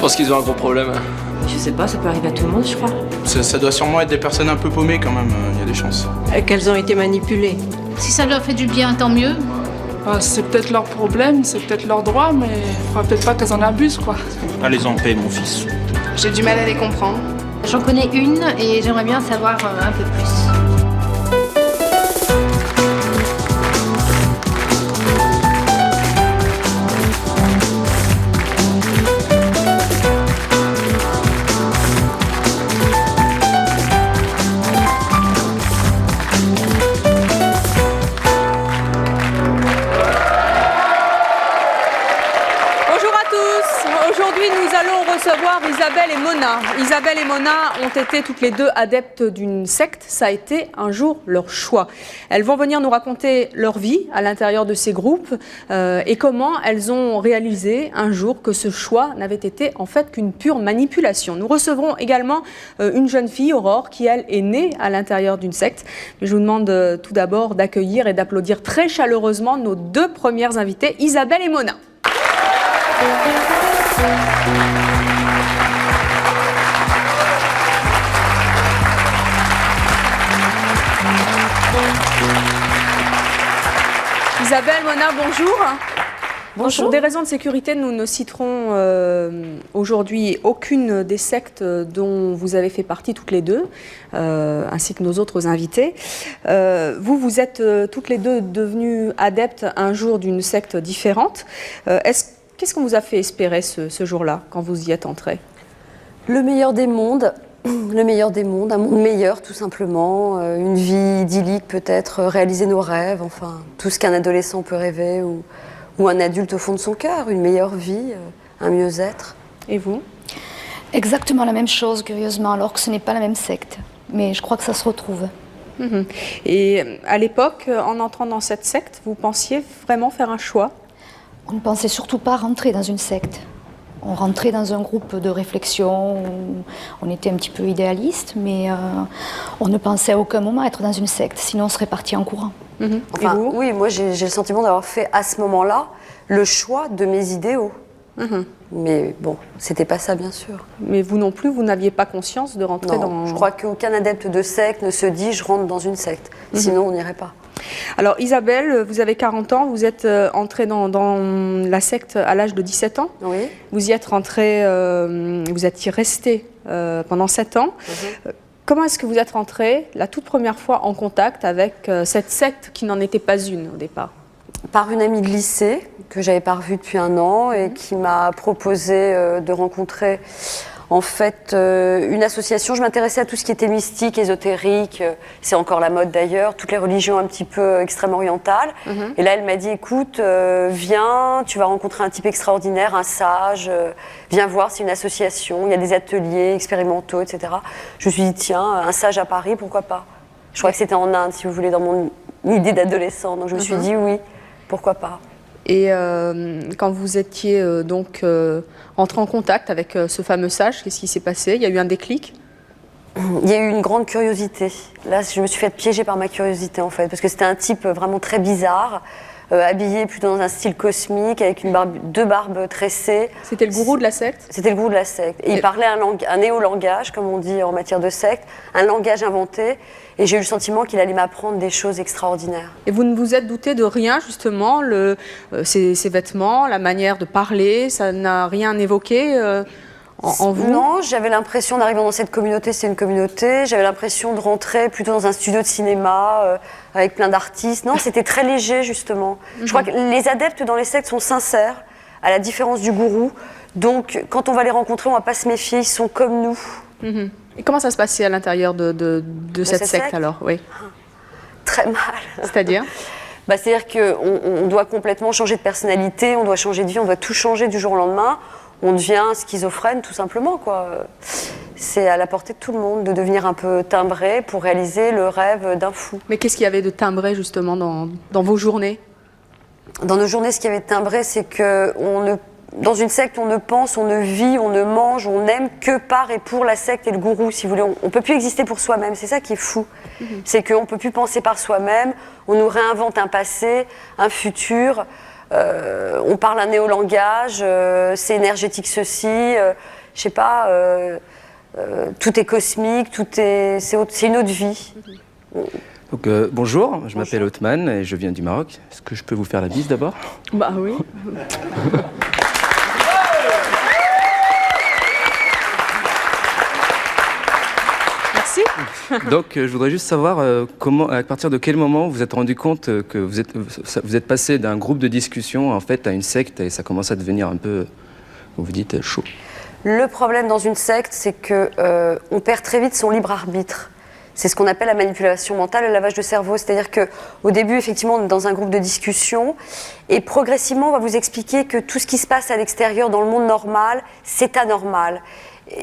pense qu'ils ont un gros problème. Je sais pas, ça peut arriver à tout le monde, je crois. Ça doit sûrement être des personnes un peu paumées quand même, il y a des chances. Qu'elles ont été manipulées. Si ça leur fait du bien, tant mieux. C'est peut-être leur problème, c'est peut-être leur droit, mais il faudra peut-être pas qu'elles en abusent, quoi. Allez en paix, mon fils. J'ai du mal à les comprendre. J'en connais une et j'aimerais bien savoir un peu plus. Aujourd'hui, nous allons recevoir Isabelle et Mona. Isabelle et Mona ont été toutes les deux adeptes d'une secte. Ça a été un jour leur choix. Elles vont venir nous raconter leur vie à l'intérieur de ces groupes et comment elles ont réalisé un jour que ce choix n'avait été en fait qu'une pure manipulation. Nous recevrons également une jeune fille, Aurore, qui elle est née à l'intérieur d'une secte. Mais je vous demande tout d'abord d'accueillir et d'applaudir très chaleureusement nos deux premières invitées, Isabelle et Mona. Isabelle, Mona, bonjour. Bonjour. Pour des raisons de sécurité, nous ne citerons aujourd'hui aucune des sectes dont vous avez fait partie toutes les deux, ainsi que nos autres invités. Vous êtes toutes les deux devenues adeptes un jour d'une secte différente. Qu'est-ce qu'on vous a fait espérer ce jour-là, quand vous y êtes entrés? Le meilleur des mondes, un monde meilleur tout simplement, une vie idyllique peut-être, réaliser nos rêves, enfin tout ce qu'un adolescent peut rêver ou un adulte au fond de son cœur, une meilleure vie, un mieux-être. Et vous? Exactement la même chose, curieusement, alors que ce n'est pas la même secte. Mais je crois que ça se retrouve. Mmh. Et à l'époque, en entrant dans cette secte, vous pensiez vraiment faire un choix? On ne pensait surtout pas rentrer dans une secte. On rentrait dans un groupe de réflexion où on était un petit peu idéaliste, mais on ne pensait à aucun moment être dans une secte, sinon on serait parti en courant. Mmh. Enfin, oui, moi j'ai le sentiment d'avoir fait à ce moment-là le choix de mes idéaux. Mmh. Mais bon, c'était pas ça bien sûr. Mais vous non plus, vous n'aviez pas conscience de rentrer dans... Je crois qu'aucun adepte de secte ne se dit je rentre dans une secte, sinon on n'irait pas. Alors Isabelle, vous avez 40 ans, vous êtes entrée dans la secte à l'âge de 17 ans. Oui. Vous y êtes rentrée, vous êtes y restée pendant 7 ans. Comment est-ce que vous êtes rentrée la toute première fois en contact avec cette secte qui n'en était pas une au départ? Par une amie de lycée que j'avais pas revue depuis un an et qui m'a proposé de rencontrer en fait une association. Je m'intéressais à tout ce qui était mystique, ésotérique, c'est encore la mode d'ailleurs, toutes les religions un petit peu extrême-orientales. Et là elle m'a dit écoute, viens, tu vas rencontrer un type extraordinaire, un sage, viens voir, c'est une association, il y a des ateliers expérimentaux, etc. Je me suis dit tiens, un sage à Paris, pourquoi pas? Je crois que c'était en Inde, si vous voulez, dans mon idée d'adolescent, donc je me suis dit oui, pourquoi pas. Et quand vous étiez entré en contact avec ce fameux sage, qu'est-ce qui s'est passé? Il y a eu un déclic? Il y a eu une grande curiosité. Là, je me suis fait piéger par ma curiosité en fait, parce que c'était un type vraiment très bizarre, habillé plutôt dans un style cosmique, avec deux barbes tressées. C'était le gourou de la secte? C'était le gourou de la secte. Et il parlait un néo-langage, comme on dit en matière de secte, un langage inventé. Et j'ai eu le sentiment qu'il allait m'apprendre des choses extraordinaires. Et vous ne vous êtes douté de rien, justement, ces vêtements, la manière de parler, ça n'a rien évoqué en vous? Non, j'avais l'impression d'arriver dans cette communauté, c'est une communauté. J'avais l'impression de rentrer plutôt dans un studio de cinéma avec plein d'artistes. Non, c'était très léger, justement. Je crois que les adeptes dans les sectes sont sincères, à la différence du gourou. Donc, quand on va les rencontrer, on ne va pas se méfier, ils sont comme nous. Et comment ça se passait à l'intérieur de cette secte alors? Oui. Très mal. C'est-à-dire? C'est-à-dire qu'on doit complètement changer de personnalité, on doit changer de vie, on doit tout changer du jour au lendemain. On devient schizophrène tout simplement, quoi. C'est à la portée de tout le monde de devenir un peu timbré pour réaliser le rêve d'un fou. Mais qu'est-ce qu'il y avait de timbré justement dans vos journées? Dans nos journées, ce qui avait de timbré, c'est que dans une secte, on ne pense, on ne vit, on ne mange, on n'aime que par et pour la secte et le gourou, si vous voulez. On ne peut plus exister pour soi-même, c'est ça qui est fou. C'est qu'on ne peut plus penser par soi-même, on nous réinvente un passé, un futur, on parle un néolangage, c'est énergétique ceci, je sais pas, tout est cosmique, c'est une autre vie. Donc, bonjour, je m'appelle Othman et je viens du Maroc. Est-ce que je peux vous faire la bise d'abord? Bah oui. Merci. Donc, je voudrais juste savoir à partir de quel moment vous vous êtes rendu compte que vous êtes passé d'un groupe de discussion en fait à une secte et ça commence à devenir un peu, vous dites, chaud. Le problème dans une secte, c'est que on perd très vite son libre arbitre. C'est ce qu'on appelle la manipulation mentale, le lavage de cerveau. C'est-à-dire qu'au début, effectivement, on est dans un groupe de discussion et progressivement, on va vous expliquer que tout ce qui se passe à l'extérieur, dans le monde normal, c'est anormal.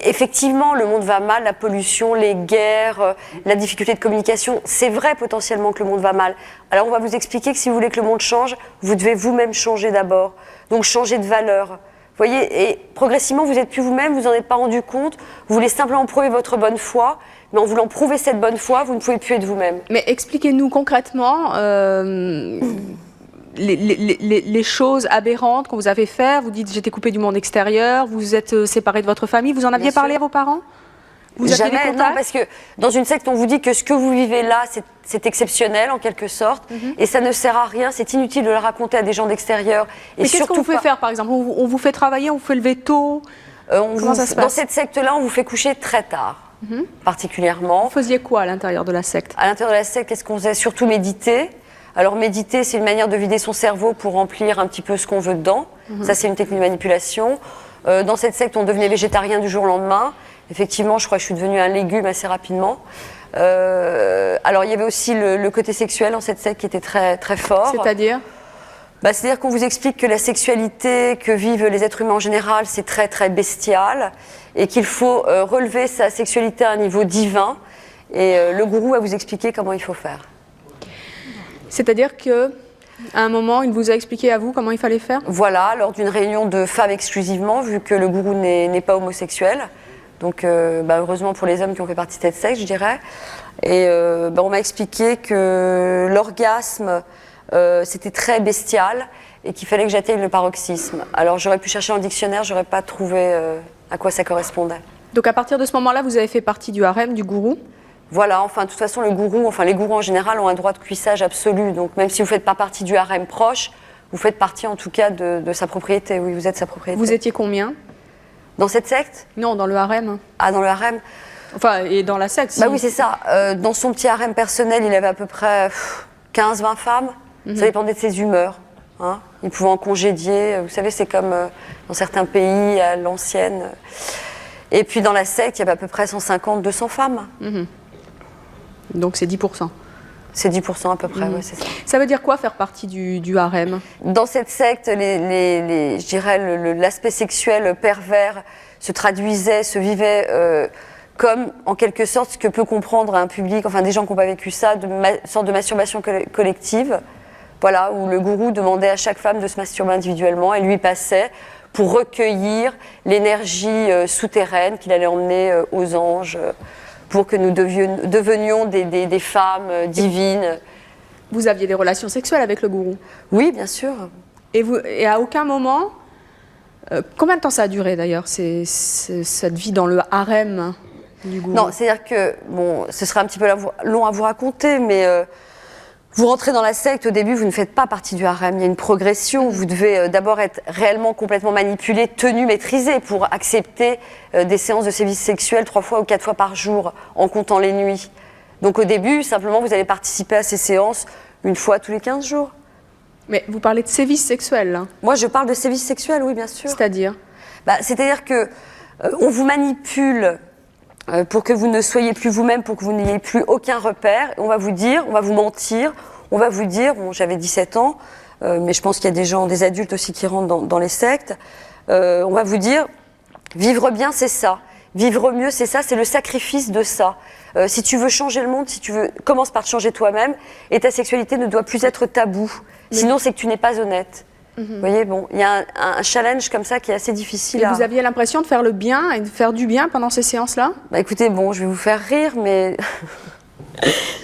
Effectivement, le monde va mal, la pollution, les guerres, la difficulté de communication, c'est vrai potentiellement que le monde va mal. Alors on va vous expliquer que si vous voulez que le monde change, vous devez vous-même changer d'abord. Donc changer de valeur. Vous voyez, et progressivement, vous n'êtes plus vous-même, vous n'en êtes pas rendu compte, vous voulez simplement prouver votre bonne foi, mais en voulant prouver cette bonne foi, vous ne pouvez plus être vous-même. Mais expliquez-nous concrètement les choses aberrantes qu'on vous avait fait. Vous dites j'étais coupé du monde extérieur, vous êtes séparé de votre famille, vous en aviez parlé à vos parents? Vous aviez des Jamais, contacts? non, parce que dans une secte, on vous dit que ce que vous vivez là, c'est exceptionnel en quelque sorte, et ça ne sert à rien, c'est inutile de le raconter à des gens d'extérieur. Mais qu'est-ce qu'on vous fait faire, par exemple? On vous fait travailler, on vous fait lever tôt? Comment ça se passe? Dans cette secte-là, on vous fait coucher très tard, particulièrement. Vous faisiez quoi à l'intérieur de la secte? À l'intérieur de la secte, qu'est-ce qu'on faisait? Surtout méditer. Alors méditer, c'est une manière de vider son cerveau pour remplir un petit peu ce qu'on veut dedans. Ça, c'est une technique de manipulation. Dans cette secte, on devenait végétarien du jour au lendemain. Effectivement, je crois que je suis devenue un légume assez rapidement. Alors, il y avait aussi le côté sexuel dans cette secte qui était très, très fort. C'est-à-dire? C'est-à-dire qu'on vous explique que la sexualité que vivent les êtres humains en général, c'est très, très bestial et qu'il faut relever sa sexualité à un niveau divin. Et le gourou va vous expliquer comment il faut faire. C'est-à-dire que à un moment, il vous a expliqué à vous comment il fallait faire? Voilà, lors d'une réunion de femmes exclusivement, vu que le gourou n'est pas homosexuel. Donc, heureusement pour les hommes qui ont fait partie de cette secte, je dirais. Et on m'a expliqué que l'orgasme, c'était très bestial et qu'il fallait que j'atteigne le paroxysme. Alors, j'aurais pu chercher dans le dictionnaire, j'aurais pas trouvé à quoi ça correspondait. Donc, à partir de ce moment-là, vous avez fait partie du harem, du gourou? Voilà, enfin, de toute façon, les gourous en général ont un droit de cuissage absolu. Donc, même si vous ne faites pas partie du harem proche, vous faites partie en tout cas de sa propriété. Oui, vous êtes sa propriété. Vous étiez combien? Dans cette secte? Non, dans le harem. Ah, dans le harem? Enfin, et dans la secte. Bah oui, c'est ça. Dans son petit harem personnel, il avait à peu près 15-20 femmes. Ça dépendait de ses humeurs. Hein. Il pouvait en congédier. Vous savez, c'est comme dans certains pays à l'ancienne. Et puis dans la secte, il y avait à peu près 150-200 femmes. Donc c'est 10%. C'est 10% à peu près, ouais, c'est ça. Ça veut dire quoi faire partie du harem? Dans cette secte, je dirais l'aspect sexuel pervers se traduisait, se vivait comme en quelque sorte ce que peut comprendre un public, enfin des gens qui n'ont pas vécu ça, une sorte de masturbation collective, voilà, où le gourou demandait à chaque femme de se masturber individuellement et lui passait pour recueillir l'énergie souterraine qu'il allait emmener aux anges. Pour que nous devenions des femmes divines. Vous aviez des relations sexuelles avec le gourou? Oui, bien sûr. Et à aucun moment, combien de temps ça a duré d'ailleurs, cette vie dans le harem du gourou? Non, c'est-à-dire que, ce serait un petit peu long à vous raconter, mais vous rentrez dans la secte, au début, vous ne faites pas partie du harem. Il y a une progression. Vous devez d'abord être réellement complètement manipulé, tenu, maîtrisé pour accepter des séances de sévices sexuels 3 fois ou 4 fois par jour, en comptant les nuits. Donc au début, simplement, vous allez participer à ces séances 1 fois tous les 15 jours. Mais vous parlez de sévices sexuels, là? Moi, je parle de sévices sexuels, oui, bien sûr. C'est-à-dire? C'est-à-dire que on vous manipule pour que vous ne soyez plus vous-même, pour que vous n'ayez plus aucun repère. On va vous dire, on va vous mentir, on va vous dire, j'avais 17 ans, mais je pense qu'il y a des adultes aussi qui rentrent dans les sectes, on va vous dire, vivre bien c'est ça, vivre mieux c'est ça, c'est le sacrifice de ça. Si tu veux changer le monde, commence par te changer toi-même, et ta sexualité ne doit plus être tabou, sinon c'est que tu n'es pas honnête. Vous voyez, il y a un challenge comme ça qui est assez difficile. Et vous aviez l'impression de faire le bien et de faire du bien pendant ces séances-là? Écoutez, je vais vous faire rire, mais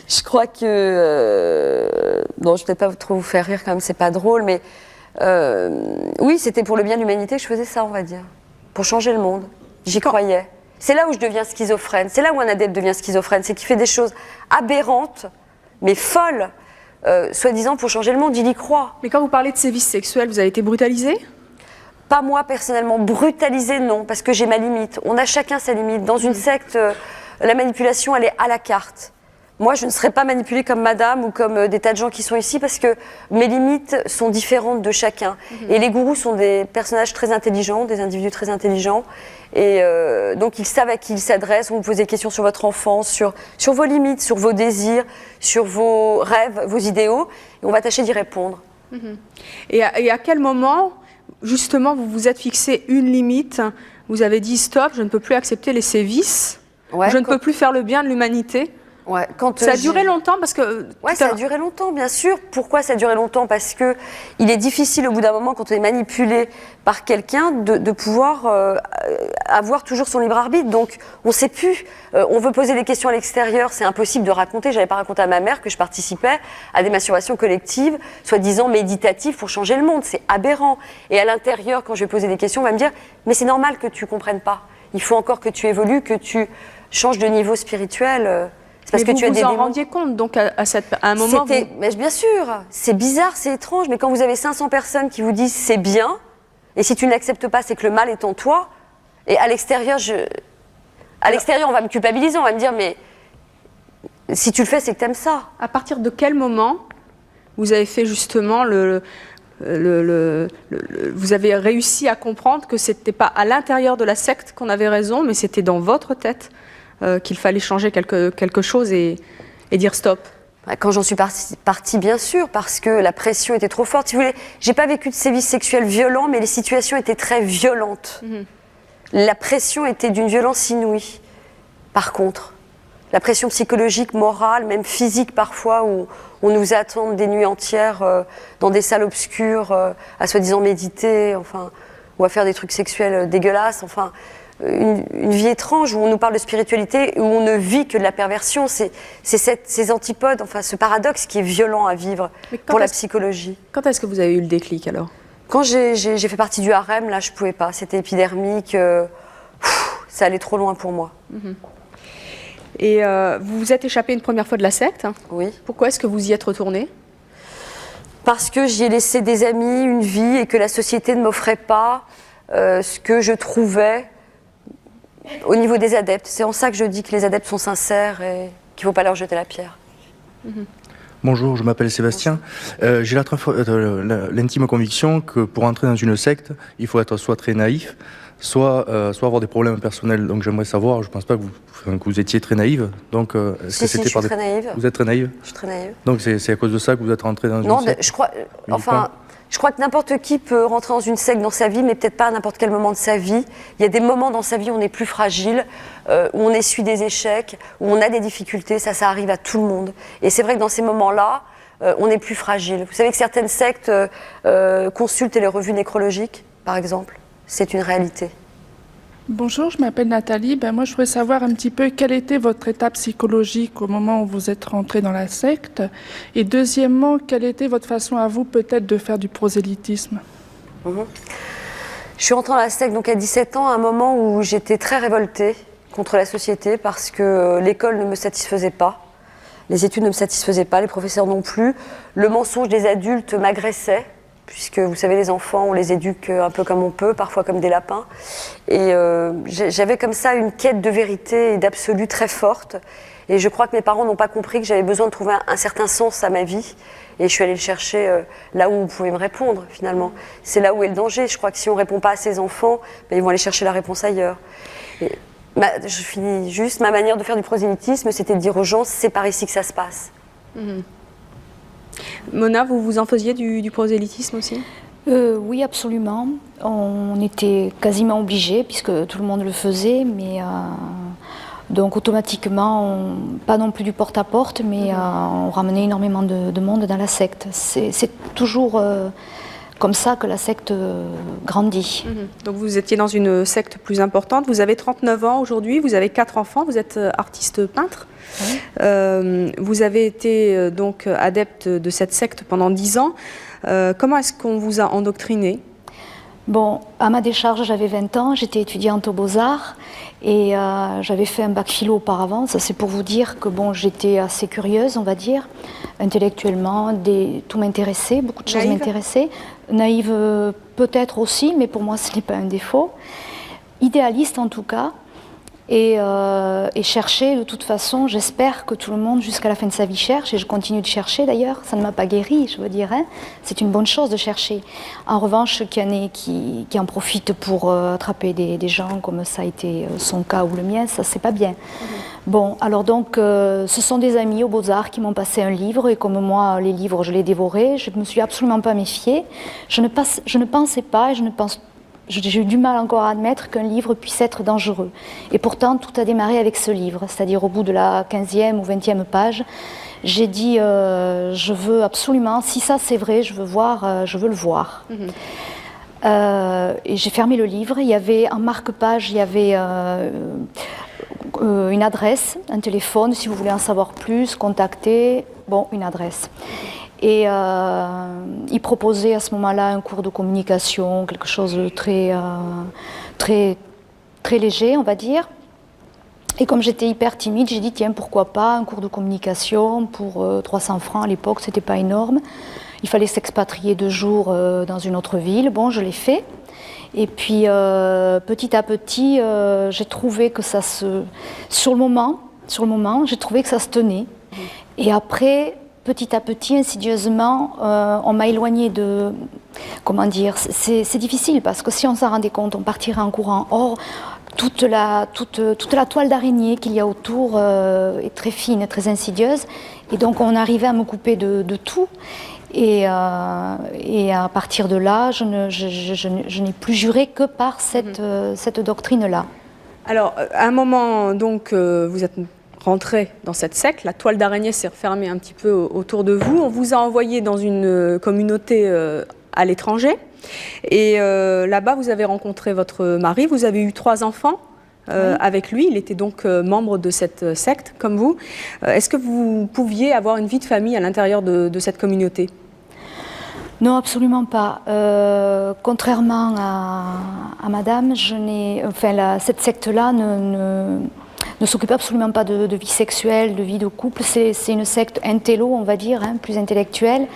je crois que... non, je ne vais peut-être pas trop vous faire rire quand même, c'est pas drôle, mais Oui, c'était pour le bien de l'humanité que je faisais ça, on va dire. Pour changer le monde. J'y croyais. C'est là où je deviens schizophrène. C'est là où un adepte devient schizophrène. C'est qu'il fait des choses aberrantes, mais folles, soi-disant pour changer le monde. Il y croit. Mais quand vous parlez de sévices sexuels, vous avez été brutalisé? Pas moi personnellement, brutalisé non, parce que j'ai ma limite. On a chacun sa limite. Dans une secte, la manipulation, elle est à la carte. Moi, je ne serais pas manipulée comme madame ou comme des tas de gens qui sont ici parce que mes limites sont différentes de chacun. Et les gourous sont des personnages très intelligents, des individus très intelligents. Et donc, ils savent à qui ils s'adressent. On vous pose des questions sur votre enfance, sur vos limites, sur vos désirs, sur vos rêves, vos idéaux. Et on va tâcher d'y répondre. Et à quel moment, justement, vous vous êtes fixé une limite? Vous avez dit stop, je ne peux plus accepter les sévices. Ouais, je ne peux plus faire le bien de l'humanité. Ouais, ça a duré longtemps parce que... Ouais, ça a duré longtemps, bien sûr. Pourquoi ça a duré longtemps? Parce que il est difficile au bout d'un moment, quand on est manipulé par quelqu'un, de pouvoir avoir toujours son libre arbitre. Donc, on ne sait plus. On veut poser des questions à l'extérieur, c'est impossible de raconter. Je n'avais pas raconté à ma mère que je participais à des masturbations collectives, soi-disant méditatives pour changer le monde. C'est aberrant. Et à l'intérieur, quand je vais poser des questions, on va me dire « Mais c'est normal que tu ne comprennes pas. Il faut encore que tu évolues, que tu changes de niveau spirituel. » Parce que tu vous en rendiez compte, donc à un moment... Mais bien sûr, c'est bizarre, c'est étrange, mais quand vous avez 500 personnes qui vous disent c'est bien, et si tu ne l'acceptes pas, c'est que le mal est en toi, et à l'extérieur, on va me culpabiliser, on va me dire, mais si tu le fais, c'est que tu aimes ça. À partir de quel moment vous avez fait justement vous avez réussi à comprendre que c'était pas à l'intérieur de la secte qu'on avait raison, mais c'était dans votre tête qu'il fallait changer quelque chose et dire stop? Quand j'en suis partie, bien sûr, parce que la pression était trop forte. Si vous voulez, j'ai pas vécu de sévices sexuels violents, mais les situations étaient très violentes. La pression était d'une violence inouïe. Par contre, la pression psychologique, morale, même physique parfois, où on nous attend des nuits entières dans des salles obscures, à soi-disant méditer, enfin, ou à faire des trucs sexuels dégueulasses, enfin... Une vie étrange où on nous parle de spiritualité, où on ne vit que de la perversion. C'est ces antipodes, enfin ce paradoxe qui est violent à vivre pour la psychologie. Quand est-ce que vous avez eu le déclic alors? Quand j'ai fait partie du harem, là je pouvais pas, c'était épidermique, ça allait trop loin pour moi. Et vous vous êtes échappé une première fois de la secte? Oui. Pourquoi est-ce que vous y êtes retourné? Parce que j'y ai laissé des amis, une vie, et que la société ne m'offrait pas ce que je trouvais au niveau des adeptes. C'est en ça que je dis que les adeptes sont sincères et qu'il ne faut pas leur jeter la pierre. Bonjour, je m'appelle Sébastien. J'ai l'intime conviction que pour entrer dans une secte, il faut être soit très naïf, soit avoir des problèmes personnels. Donc j'aimerais savoir, je ne pense pas que vous étiez très naïve. Donc, est-ce que c'était je suis très naïve. Vous êtes très naïve? Je suis très naïve. Donc c'est à cause de ça que vous êtes rentrée dans une secte? Je crois que n'importe qui peut rentrer dans une secte dans sa vie, mais peut-être pas à n'importe quel moment de sa vie. Il y a des moments dans sa vie où on est plus fragile, où on essuie des échecs, où on a des difficultés. Ça arrive à tout le monde. Et c'est vrai que dans ces moments-là, on est plus fragile. Vous savez que certaines sectes consultent les revues nécrologiques, par exemple. C'est une réalité. Bonjour, je m'appelle Nathalie. Moi, je voudrais savoir un petit peu quelle était votre état psychologique au moment où vous êtes rentrée dans la secte. Et deuxièmement, quelle était votre façon à vous peut-être de faire du prosélytisme? Je suis rentrée dans la secte donc à 17 ans, à un moment où j'étais très révoltée contre la société parce que l'école ne me satisfaisait pas, les études ne me satisfaisaient pas, les professeurs non plus. Le mensonge des adultes m'agressait. Puisque vous savez, les enfants, on les éduque un peu comme on peut, parfois comme des lapins. Et j'avais comme ça une quête de vérité et d'absolu très forte. Et je crois que mes parents n'ont pas compris que j'avais besoin de trouver un certain sens à ma vie. Et je suis allée le chercher là où vous pouvez me répondre, finalement. C'est là où est le danger. Je crois que si on ne répond pas à ses enfants, ils vont aller chercher la réponse ailleurs. Je finis juste. Ma manière de faire du prosélytisme, c'était de dire aux gens, c'est par ici que ça se passe. Mona, vous en faisiez du prosélytisme aussi? Oui, absolument. On était quasiment obligés, puisque tout le monde le faisait, mais donc automatiquement, pas non plus du porte-à-porte, mais on ramenait énormément de monde dans la secte. C'est toujours comme ça que la secte grandit. Donc vous étiez dans une secte plus importante, vous avez 39 ans aujourd'hui, vous avez 4 enfants, vous êtes artiste peintre. Oui. Vous avez été donc adepte de cette secte pendant 10 ans. Comment est-ce qu'on vous a endoctriné ? Bon, à ma décharge, j'avais 20 ans, j'étais étudiante aux Beaux-Arts et j'avais fait un bac philo auparavant. Ça, c'est pour vous dire que bon, j'étais assez curieuse, on va dire, intellectuellement, tout m'intéressait, beaucoup de choses m'intéressaient. Naïve peut-être aussi, mais pour moi, ce n'est pas un défaut. Idéaliste en tout cas. Et chercher de toute façon, j'espère que tout le monde jusqu'à la fin de sa vie cherche, et je continue de chercher d'ailleurs, ça ne m'a pas guérie, je veux dire, hein. C'est une bonne chose de chercher. En revanche, qu'il y en ait qui en profitent pour attraper des gens, comme ça a été son cas ou le mien, ça c'est pas bien. Bon, alors donc, ce sont des amis aux Beaux-Arts qui m'ont passé un livre, et comme moi, les livres, je les dévorais, je ne me suis absolument pas méfiée, je ne pensais pas, et j'ai eu du mal encore à admettre qu'un livre puisse être dangereux. Et pourtant, tout a démarré avec ce livre. C'est-à-dire au bout de la 15e ou 20e page, j'ai dit je veux absolument, si ça c'est vrai, je veux le voir. Et j'ai fermé le livre. Il y avait en marque-page, il y avait une adresse, un téléphone, si vous voulez en savoir plus, contacter, bon, une adresse. Et il proposait à ce moment-là un cours de communication, quelque chose de très léger, on va dire. Et comme j'étais hyper timide, j'ai dit tiens, pourquoi pas un cours de communication pour 300 francs à l'époque, c'était pas énorme. Il fallait s'expatrier 2 jours dans une autre ville. Bon, je l'ai fait. Et puis petit à petit, j'ai trouvé que ça se... Sur le moment, j'ai trouvé que ça se tenait. Et après, petit à petit, insidieusement, on m'a éloignée de... Comment dire, c'est difficile parce que si on s'en rendait compte, on partirait en courant. Or, toute la toile d'araignée qu'il y a autour est très fine, très insidieuse. Et donc, on arrivait à me couper de tout. Et à partir de là, je n'ai plus juré que par cette doctrine-là. Alors, à un moment, donc, vous êtes rentré dans cette secte, la toile d'araignée s'est refermée un petit peu autour de vous. On vous a envoyé dans une communauté à l'étranger. Et là-bas, vous avez rencontré votre mari, vous avez eu 3 enfants avec lui. Il était donc membre de cette secte, comme vous. Est-ce que vous pouviez avoir une vie de famille à l'intérieur de cette communauté ? Non, absolument pas. Contrairement à madame, cette secte-là ne s'occupe absolument pas de vie sexuelle, de vie de couple. C'est une secte intello, on va dire, hein, plus intellectuelle,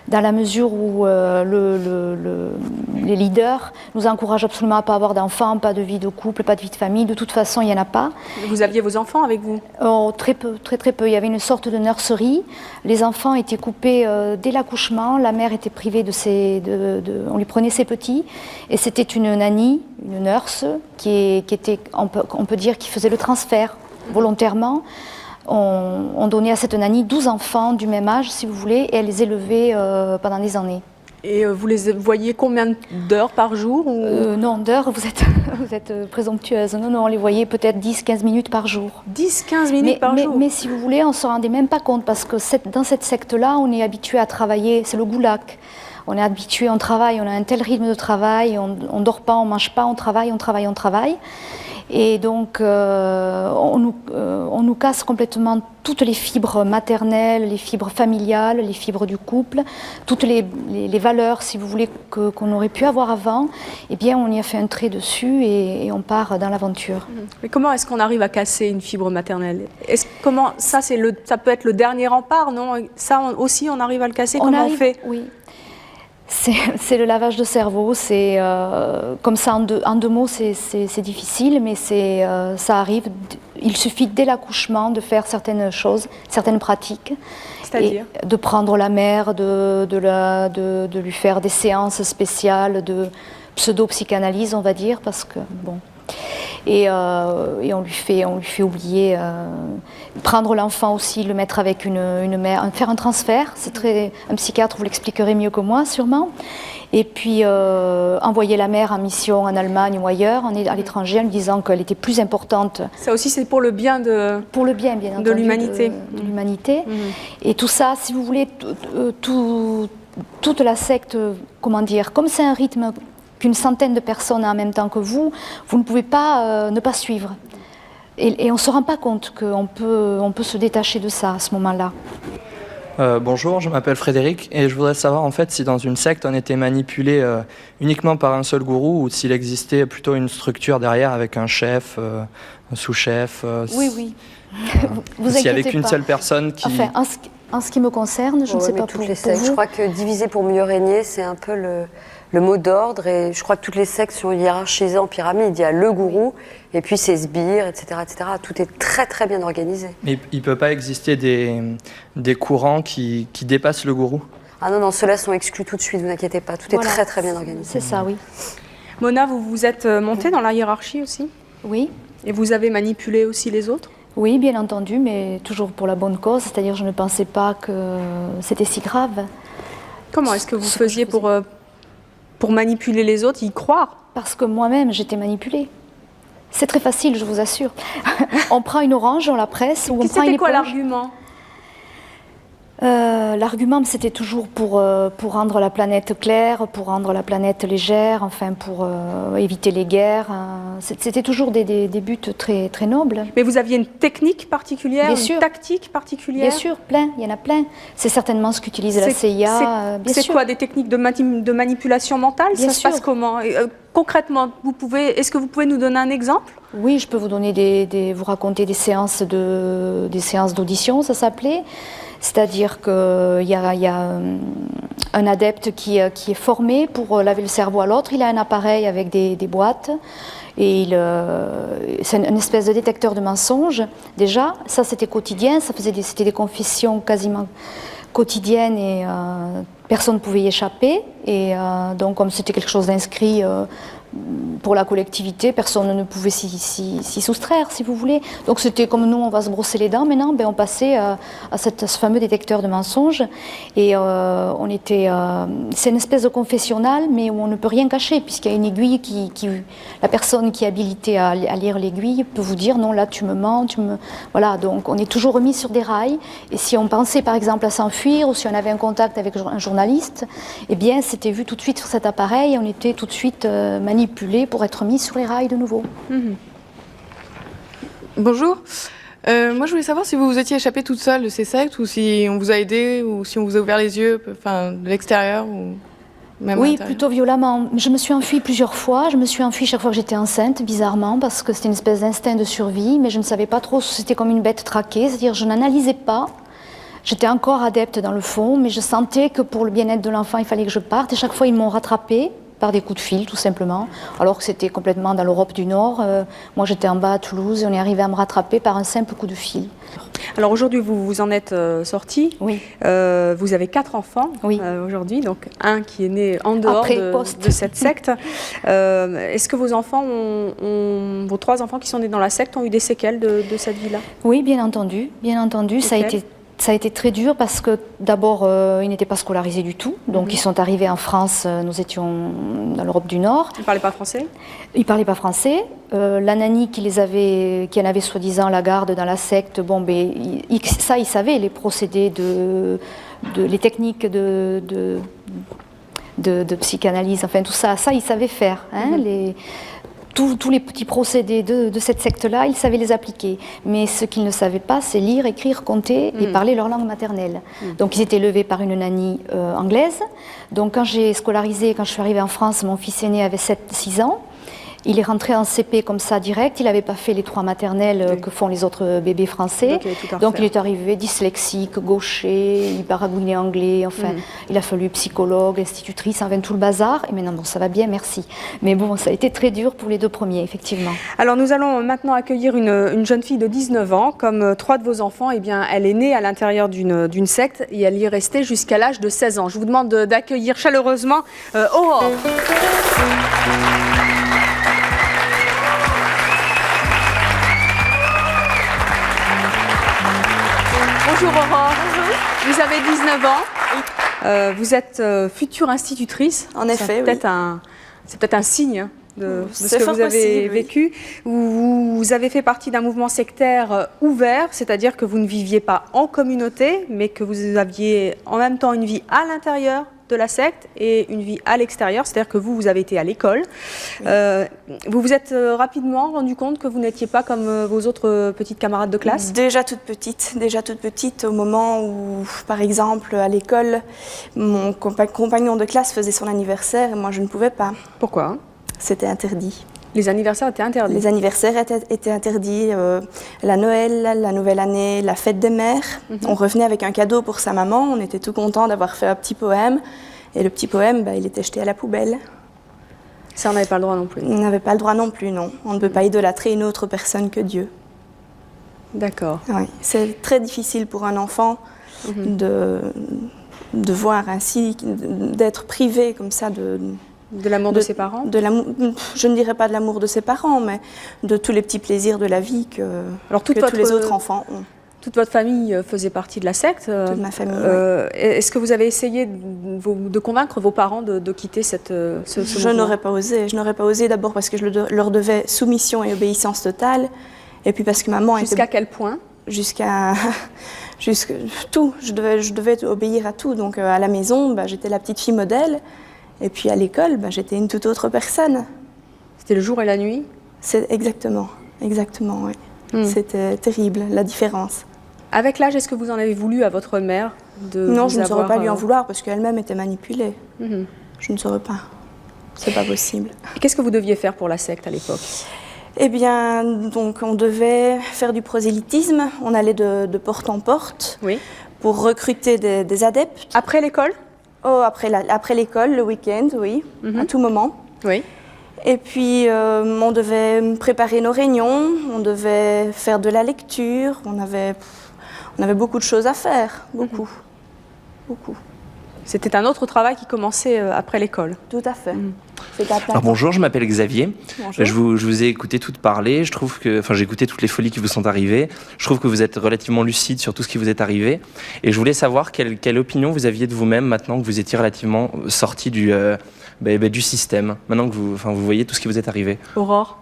dans la mesure où les leaders nous encouragent absolument à ne pas avoir d'enfants, pas de vie de couple, pas de vie de famille. De toute façon, il n'y en a pas. Vous aviez vos enfants avec vous ? Oh, très peu, très très peu. Il y avait une sorte de nurserie. Les enfants étaient coupés dès l'accouchement. La mère était privée on lui prenait ses petits. Et c'était une nanny, une nurse, qui était, on peut dire, qui faisait le transfert volontairement. On donnait à cette nanny 12 enfants du même âge, si vous voulez, et elle les élevait pendant des années. Et vous les voyez combien d'heures par jour ou... Non, d'heures, vous êtes présomptueuse. Non, on les voyait peut-être 10-15 minutes par jour. 10-15 minutes par jour. Mais si vous voulez, on ne se rendait même pas compte, parce que dans cette secte-là, on est habitué à travailler, c'est le goulag. On est habitué, on travaille, on a un tel rythme de travail, on ne dort pas, on ne mange pas, on travaille. Et donc, on nous casse complètement toutes les fibres maternelles, les fibres familiales, les fibres du couple, toutes les valeurs, si vous voulez, qu'on aurait pu avoir avant. Eh bien, on y a fait un trait dessus et on part dans l'aventure. Mais comment est-ce qu'on arrive à casser une fibre maternelle ? Ça peut être le dernier rempart, non ? Ça aussi, on arrive à le casser ? Comment on fait ? Oui. C'est le lavage de cerveau, c'est comme ça en deux mots, c'est difficile, mais ça arrive. Il suffit dès l'accouchement de faire certaines choses, certaines pratiques. C'est-à-dire ? De prendre la mère, de lui faire des séances spéciales de pseudo-psychanalyse, on va dire, parce que bon. Et on lui fait oublier, prendre l'enfant aussi, le mettre avec une mère, faire un transfert, un psychiatre vous l'expliquerait mieux que moi sûrement, et puis envoyer la mère en mission en Allemagne ou ailleurs, à l'étranger, en lui disant qu'elle était plus importante. Ça aussi c'est pour le bien bien entendu, de l'humanité. Et tout ça, si vous voulez, toute la secte, comment dire, comme c'est un rythme qu'une centaine de personnes en même temps que vous ne pouvez pas ne pas suivre. Et on ne se rend pas compte qu'on peut se détacher de ça à ce moment-là. Bonjour, je m'appelle Frédéric et je voudrais savoir en fait si dans une secte on était manipulé uniquement par un seul gourou ou s'il existait plutôt une structure derrière avec un chef, un sous-chef. Oui. Vous s'il n'y avait inquiétez qu'une pas. seule personne qui... Enfin, en ce qui me concerne, je ne sais pas toutes pour les sectes. vous. Je crois que diviser pour mieux régner, c'est un peu le mot d'ordre. Et je crois que toutes les sectes sont hiérarchisées en pyramide. Il y a le gourou, et puis ses sbires, etc., etc. Tout est très très bien organisé. Mais il ne peut pas exister des courants qui dépassent le gourou? Ah non, ceux-là sont exclus tout de suite, vous inquiétez pas. Tout est très très bien organisé. C'est ça, oui. Mona, vous vous êtes montée dans la hiérarchie aussi? Oui. Et vous avez manipulé aussi les autres? Oui, bien entendu, mais toujours pour la bonne cause, c'est-à-dire je ne pensais pas que c'était si grave. Comment est-ce que vous faisiez pour manipuler les autres, y croire? Parce que moi-même, j'étais manipulée. C'est très facile, je vous assure. On prend une orange, on la presse, ou on prend une éponge. C'était quoi l'argument? L'argument, c'était toujours pour rendre la planète claire, pour rendre la planète légère, enfin pour éviter les guerres. C'était toujours des buts très, très nobles. Mais vous aviez une technique particulière, Bien sûr. Une tactique particulière? Bien sûr, plein, il y en a plein. C'est certainement ce qu'utilise la CIA. C'est quoi, des techniques de manipulation mentale? Bien Ça sûr. se passe comment? Concrètement, est-ce que vous pouvez nous donner un exemple? Oui, je peux vous donner vous raconter des séances d'audition, ça s'appelait. C'est-à-dire qu'il y a un adepte qui est formé pour laver le cerveau à l'autre. Il a un appareil avec des boîtes et c'est une espèce de détecteur de mensonges. Déjà, ça c'était quotidien, c'était des confessions quasiment quotidiennes et personne ne pouvait y échapper. Et donc comme c'était quelque chose d'inscrit pour la collectivité, personne ne pouvait s'y soustraire, si vous voulez. Donc c'était comme nous, on va se brosser les dents. Maintenant, on passait à ce fameux détecteur de mensonges. Et c'est une espèce de confessionnal, mais où on ne peut rien cacher, puisqu'il y a une aiguille la personne qui est habilitée à lire l'aiguille peut vous dire non, là tu me mens, Voilà, donc on est toujours remis sur des rails. Et si on pensait par exemple à s'enfuir, ou si on avait un contact avec un journaliste, eh bien c'était vu tout de suite sur cet appareil, et on était tout de suite manipulé pour être mis sur les rails de nouveau. Bonjour. Moi, je voulais savoir si vous vous étiez échappée toute seule de ces sectes, ou si on vous a aidé, ou si on vous a ouvert les yeux, de l'extérieur, ou même Oui, plutôt violemment. Je me suis enfuie plusieurs fois. Je me suis enfuie chaque fois que j'étais enceinte, bizarrement, parce que c'était une espèce d'instinct de survie, mais je ne savais pas trop, c'était comme une bête traquée, c'est-à-dire je n'analysais pas. J'étais encore adepte dans le fond, mais je sentais que pour le bien-être de l'enfant, il fallait que je parte, et chaque fois, ils m'ont rattrapée par des coups de fil, tout simplement, alors que c'était complètement dans l'Europe du Nord. Moi, j'étais en bas à Toulouse, et on est arrivé à me rattraper par un simple coup de fil. Alors aujourd'hui, vous vous en êtes sortie. Oui. Vous avez 4 enfants aujourd'hui, donc un qui est né en dehors de cette secte. Est-ce que vos enfants, vos 3 enfants qui sont nés dans la secte, ont eu des séquelles de cette vie-là? Oui, bien entendu. Ça a été très dur parce que d'abord, ils n'étaient pas scolarisés du tout. Donc ils sont arrivés en France, nous étions dans l'Europe du Nord. Ils ne parlaient pas français? Ils ne parlaient pas français. La nanny qui en avait soi-disant la garde dans la secte, ils savaient les procédés, les techniques de psychanalyse, enfin tout ça, ils savaient faire. Tous les petits procédés de cette secte-là, ils savaient les appliquer. Mais ce qu'ils ne savaient pas, c'est lire, écrire, compter et parler leur langue maternelle. Donc ils étaient élevés par une nanny anglaise. Donc quand je suis arrivée en France, mon fils aîné avait 7-6 ans. Il est rentré en CP comme ça direct, il n'avait pas fait les 3 maternelles que font les autres bébés français. Donc il est arrivé dyslexique, gaucher, il baragouinait anglais, enfin il a fallu psychologue, institutrice, enfin tout le bazar. Et maintenant ça va bien, merci. Mais bon, ça a été très dur pour les 2 premiers, effectivement. Alors nous allons maintenant accueillir une jeune fille de 19 ans. Comme 3 de vos enfants, eh bien, elle est née à l'intérieur d'une secte et elle y est restée jusqu'à l'âge de 16 ans. Je vous demande d'accueillir chaleureusement Aurore. Bonjour Aurore. Bonjour. Vous avez 19 ans. Vous êtes future institutrice. En effet, c'est peut-être un signe de ce que vous avez vécu. Vous avez fait partie d'un mouvement sectaire ouvert, c'est-à-dire que vous ne viviez pas en communauté, mais que vous aviez en même temps une vie à l'intérieur de la secte et une vie à l'extérieur, c'est-à-dire que vous avez été à l'école. Vous vous êtes rapidement rendu compte que vous n'étiez pas comme vos autres petites camarades de classe? Déjà toute petite, au moment où, par exemple, à l'école, mon compagnon de classe faisait son anniversaire et moi je ne pouvais pas. Pourquoi? C'était interdit. Les anniversaires étaient interdits? Les anniversaires étaient interdits. La Noël, la Nouvelle Année, la fête des mères. On revenait avec un cadeau pour sa maman. On était tout contents d'avoir fait un petit poème. Et le petit poème, il était jeté à la poubelle. Ça, on n'avait pas le droit non plus? On n'avait pas le droit non plus, non. On ne peut pas idolâtrer une autre personne que Dieu. D'accord. Oui. C'est très difficile pour un enfant de voir ainsi, d'être privé comme ça de l'amour de ses parents? Je ne dirais pas de l'amour de ses parents, mais de tous les petits plaisirs de la vie que tous les autres enfants ont. Toute votre famille faisait partie de la secte? Toute ma famille, oui. Est-ce que vous avez essayé de convaincre vos parents de quitter ce Je n'aurais pas osé. Je n'aurais pas osé d'abord parce que je leur devais soumission et obéissance totale. Et puis parce que maman était... Jusqu'à quel point? Jusqu'à tout. Je devais obéir à tout. Donc à la maison, j'étais la petite fille modèle. Et puis à l'école, j'étais une toute autre personne. C'était le jour et la nuit? C'est exactement, oui. C'était terrible, la différence. Avec l'âge, est-ce que vous en avez voulu à votre mère Non, je ne saurais pas lui en vouloir parce qu'elle-même était manipulée. Je ne saurais pas. C'est pas possible. Qu'est-ce que vous deviez faire pour la secte à l'époque? Eh bien, donc on devait faire du prosélytisme. On allait de porte en porte pour recruter des adeptes. Après l'école? Oh, après l'école, le week-end, oui, à tout moment. Oui. Et puis, on devait préparer nos réunions, on devait faire de la lecture, on avait beaucoup de choses à faire, beaucoup. C'était un autre travail qui commençait après l'école? Tout à fait. Alors bonjour, je m'appelle Xavier. Bonjour. Je vous ai écouté toutes parler. J'ai écouté toutes les folies qui vous sont arrivées. Je trouve que vous êtes relativement lucide sur tout ce qui vous est arrivé. Et je voulais savoir quelle opinion vous aviez de vous-même maintenant que vous étiez relativement sorti du système. Maintenant que vous voyez tout ce qui vous est arrivé. Aurore?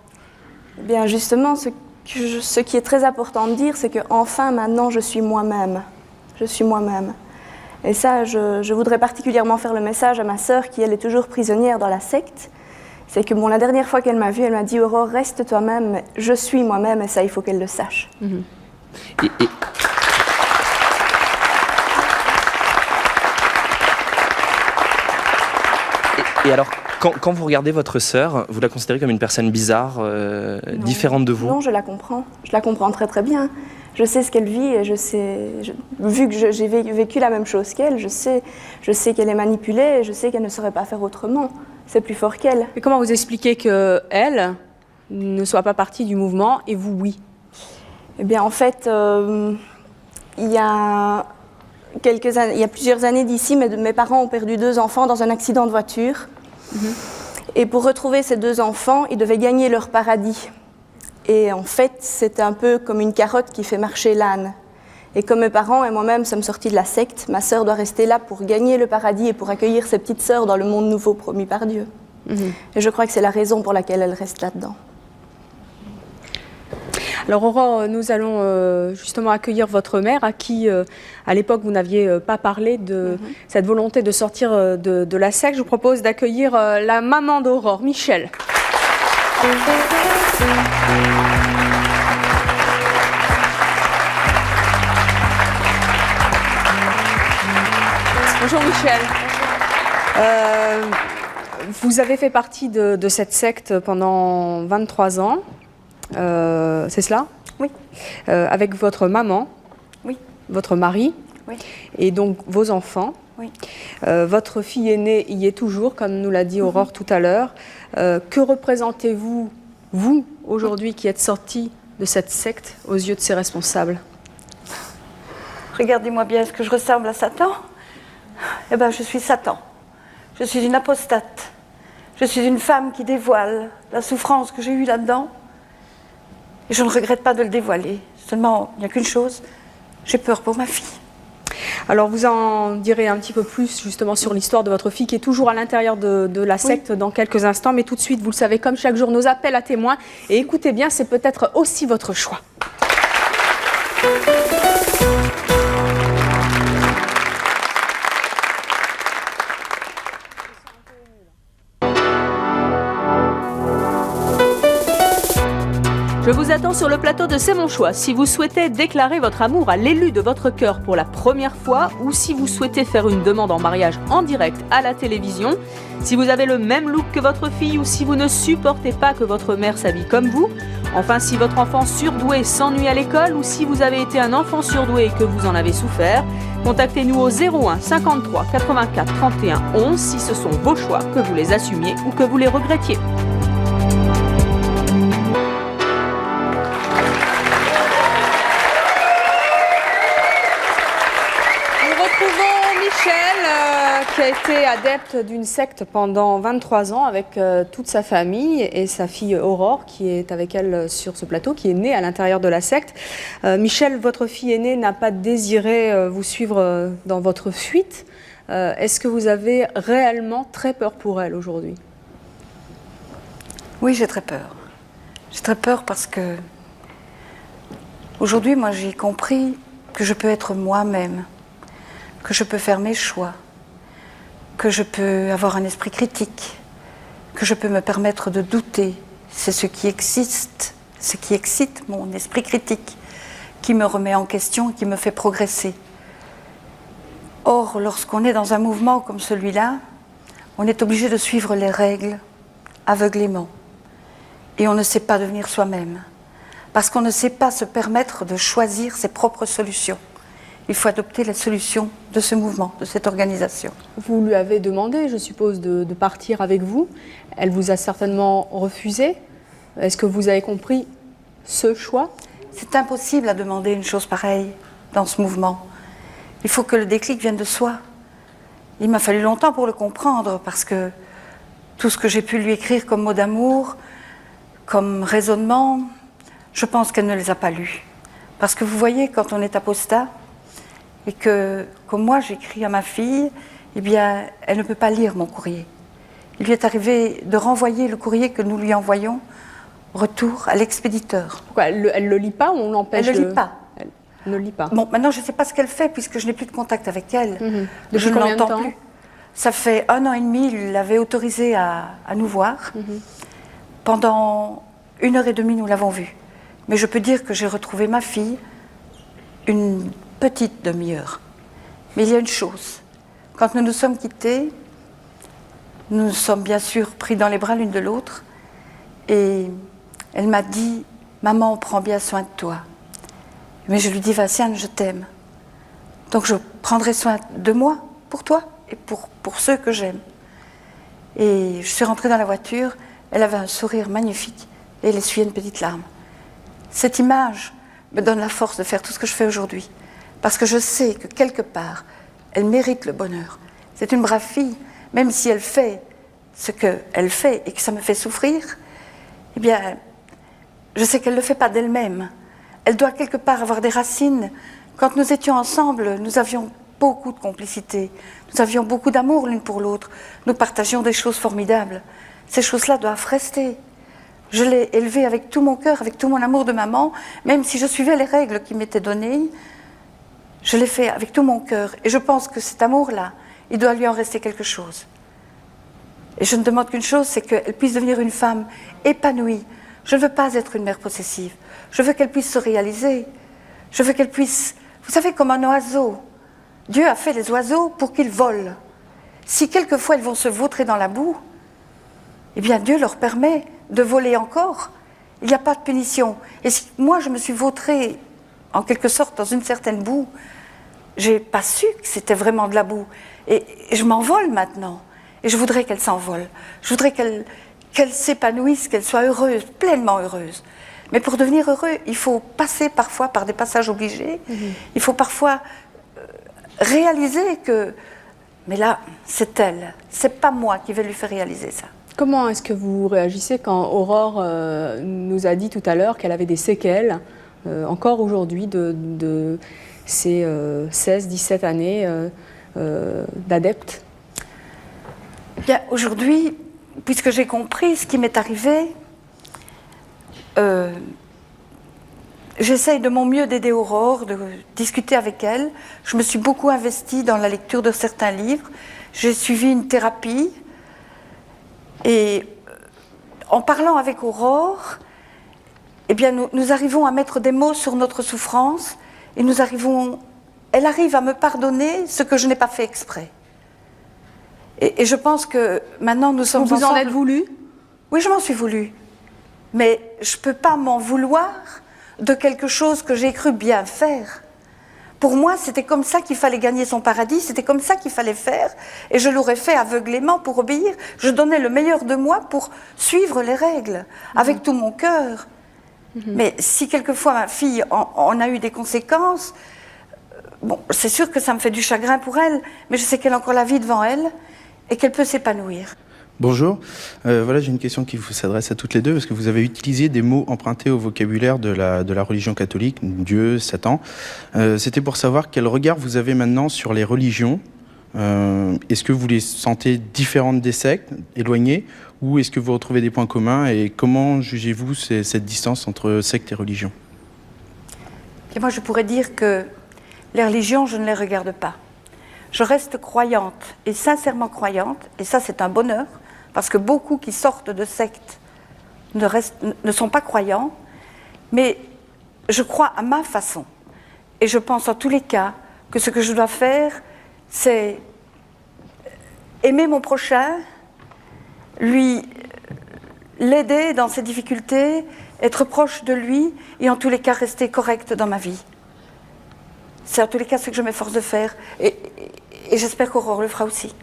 Eh bien justement, ce qui est très important de dire, c'est que enfin maintenant je suis moi-même. Je suis moi-même. Et ça, je voudrais particulièrement faire le message à ma sœur qui, elle, est toujours prisonnière dans la secte. C'est que la dernière fois qu'elle m'a vue, elle m'a dit « Aurore, reste toi-même, je suis moi-même » et ça, il faut qu'elle le sache. Et alors, quand vous regardez votre sœur, vous la considérez comme une personne bizarre, différente de vous? Non, je la comprends. Je la comprends très très bien. Je sais ce qu'elle vit et vu que j'ai vécu la même chose qu'elle, je sais qu'elle est manipulée et je sais qu'elle ne saurait pas faire autrement. C'est plus fort qu'elle. Et comment vous expliquez qu'elle ne soit pas partie du mouvement et vous, oui? Eh bien, en fait, il y a plusieurs années d'ici, mes parents ont perdu 2 enfants dans un accident de voiture. Et pour retrouver ces 2 enfants, ils devaient gagner leur paradis. Et en fait, c'était un peu comme une carotte qui fait marcher l'âne. Et comme mes parents et moi-même sommes sortis de la secte, ma sœur doit rester là pour gagner le paradis et pour accueillir ses petites sœurs dans le monde nouveau promis par Dieu. Et je crois que c'est la raison pour laquelle elle reste là-dedans. Alors Aurore, nous allons justement accueillir votre mère à qui, à l'époque, vous n'aviez pas parlé de cette volonté de sortir de la secte. Je vous propose d'accueillir la maman d'Aurore, Michel. Bonjour Michel. Vous avez fait partie de cette secte pendant 23 ans, c'est cela? Oui. Avec votre maman, oui. Votre mari, oui. Et donc vos enfants. Oui. Votre fille aînée y est toujours, comme nous l'a dit Aurore tout à l'heure. Que représentez-vous, vous, aujourd'hui, qui êtes sortie de cette secte aux yeux de ses responsables? Regardez-moi bien, est-ce que je ressemble à Satan? Eh bien, je suis Satan. Je suis une apostate. Je suis une femme qui dévoile la souffrance que j'ai eue là-dedans. Et je ne regrette pas de le dévoiler. Seulement, il n'y a qu'une chose, j'ai peur pour ma fille. Alors vous en direz un petit peu plus justement sur l'histoire de votre fille qui est toujours à l'intérieur de la secte dans quelques instants. Mais tout de suite, vous le savez, comme chaque jour, nos appels à témoins. Et écoutez bien, c'est peut-être aussi votre choix. Je vous attends sur le plateau de C'est mon choix. Si vous souhaitez déclarer votre amour à l'élu de votre cœur pour la première fois ou si vous souhaitez faire une demande en mariage en direct à la télévision, si vous avez le même look que votre fille ou si vous ne supportez pas que votre mère s'habille comme vous, enfin si votre enfant surdoué s'ennuie à l'école ou si vous avez été un enfant surdoué et que vous en avez souffert, contactez-nous au 01 53 84 31 11 si ce sont vos choix, que vous les assumiez ou que vous les regrettiez. Qui a été adepte d'une secte pendant 23 ans avec toute sa famille et sa fille Aurore qui est avec elle sur ce plateau, qui est née à l'intérieur de la secte. Michel, votre fille aînée n'a pas désiré vous suivre dans votre fuite. Est-ce que vous avez réellement très peur pour elle aujourd'hui? Oui, j'ai très peur. J'ai très peur parce que aujourd'hui, moi, j'ai compris que je peux être moi-même, que je peux faire mes choix, que je peux avoir un esprit critique, que je peux me permettre de douter. C'est ce qui excite mon esprit critique, qui me remet en question et qui me fait progresser. Or, lorsqu'on est dans un mouvement comme celui-là, on est obligé de suivre les règles aveuglément. Et on ne sait pas devenir soi-même, parce qu'on ne sait pas se permettre de choisir ses propres solutions. Il faut adopter la solution de ce mouvement, de cette organisation. Vous lui avez demandé, je suppose, de partir avec vous. Elle vous a certainement refusé. Est-ce que vous avez compris ce choix? C'est impossible à demander une chose pareille dans ce mouvement. Il faut que le déclic vienne de soi. Il m'a fallu longtemps pour le comprendre, parce que tout ce que j'ai pu lui écrire comme mots d'amour, comme raisonnement, je pense qu'elle ne les a pas lus. Parce que vous voyez, quand on est apostat, et que, comme moi j'écris à ma fille, eh bien, elle ne peut pas lire mon courrier. Il lui est arrivé de renvoyer le courrier que nous lui envoyons, retour à l'expéditeur. Pourquoi? Elle ne le lit pas ou on l'empêche? Elle ne lit pas. Elle ne lit pas. Bon, maintenant je ne sais pas ce qu'elle fait, puisque je n'ai plus de contact avec elle. Depuis Je ne combien de l'entends temps? plus. Ça fait 1 an et demi, il l'avait autorisé à nous voir. Pendant 1h30, nous l'avons vue. Mais je peux dire que j'ai retrouvé ma fille une petite demi-heure. Mais il y a une chose. Quand nous nous sommes quittés, nous nous sommes bien sûr pris dans les bras l'une de l'autre. Et elle m'a dit, « Maman, on prend bien soin de toi. » Mais je lui dis, « Vinciane, je t'aime. Donc je prendrai soin de moi, pour toi et pour ceux que j'aime. » Et je suis rentrée dans la voiture. Elle avait un sourire magnifique et elle essuyait une petite larme. Cette image me donne la force de faire tout ce que je fais aujourd'hui. Parce que je sais que quelque part, elle mérite le bonheur. C'est une brave fille, même si elle fait ce qu'elle fait et que ça me fait souffrir, eh bien, je sais qu'elle ne le fait pas d'elle-même. Elle doit quelque part avoir des racines. Quand nous étions ensemble, nous avions beaucoup de complicité. Nous avions beaucoup d'amour l'une pour l'autre. Nous partagions des choses formidables. Ces choses-là doivent rester. Je l'ai élevée avec tout mon cœur, avec tout mon amour de maman, même si je suivais les règles qui m'étaient données. Je l'ai fait avec tout mon cœur. Et je pense que cet amour-là, il doit lui en rester quelque chose. Et je ne demande qu'une chose, c'est qu'elle puisse devenir une femme épanouie. Je ne veux pas être une mère possessive. Je veux qu'elle puisse se réaliser. Je veux qu'elle puisse... Vous savez, comme un oiseau. Dieu a fait les oiseaux pour qu'ils volent. Si quelquefois ils vont se vautrer dans la boue, eh bien Dieu leur permet de voler encore. Il n'y a pas de punition. Et si moi je me suis vautrée en quelque sorte dans une certaine boue, j'ai pas su que c'était vraiment de la boue. Et je m'envole maintenant. Et je voudrais qu'elle s'envole. Je voudrais qu'elle s'épanouisse, qu'elle soit heureuse, pleinement heureuse. Mais pour devenir heureux, il faut passer parfois par des passages obligés. Il faut parfois réaliser que... Mais là, c'est elle. C'est pas moi qui vais lui faire réaliser ça. Comment est-ce que vous réagissez quand Aurore nous a dit tout à l'heure qu'elle avait des séquelles, encore aujourd'hui, de ces 16-17 années d'adepte? Bien, aujourd'hui, puisque j'ai compris ce qui m'est arrivé, j'essaye de mon mieux d'aider Aurore, de discuter avec elle. Je me suis beaucoup investie dans la lecture de certains livres. J'ai suivi une thérapie. Et en parlant avec Aurore, eh bien, nous arrivons à mettre des mots sur notre souffrance et elle arrive à me pardonner ce que je n'ai pas fait exprès. Et je pense que maintenant nous sommes ensemble. Vous en êtes voulu? Oui, je m'en suis voulu. Mais je ne peux pas m'en vouloir de quelque chose que j'ai cru bien faire. Pour moi, c'était comme ça qu'il fallait gagner son paradis, c'était comme ça qu'il fallait faire, et je l'aurais fait aveuglément pour obéir. Je donnais le meilleur de moi pour suivre les règles, avec tout mon cœur. Mais si quelquefois ma fille en a eu des conséquences, bon, c'est sûr que ça me fait du chagrin pour elle, mais je sais qu'elle a encore la vie devant elle, et qu'elle peut s'épanouir. Bonjour, voilà, j'ai une question qui vous s'adresse à toutes les deux, parce que vous avez utilisé des mots empruntés au vocabulaire de la religion catholique, Dieu, Satan. C'était pour savoir quel regard vous avez maintenant sur les religions. Est-ce que vous les sentez différentes des sectes, éloignées, ou est-ce que vous retrouvez des points communs, et comment jugez-vous cette distance entre secte et religion? Et moi, je pourrais dire que les religions, je ne les regarde pas. Je reste croyante, et sincèrement croyante, et ça c'est un bonheur, parce que beaucoup qui sortent de sectes ne sont pas croyants, mais je crois à ma façon. Et je pense en tous les cas que ce que je dois faire, c'est aimer mon prochain, l'aider dans ses difficultés, être proche de lui, et en tous les cas rester correcte dans ma vie. C'est en tous les cas ce que je m'efforce de faire, et j'espère qu'Aurore le fera aussi.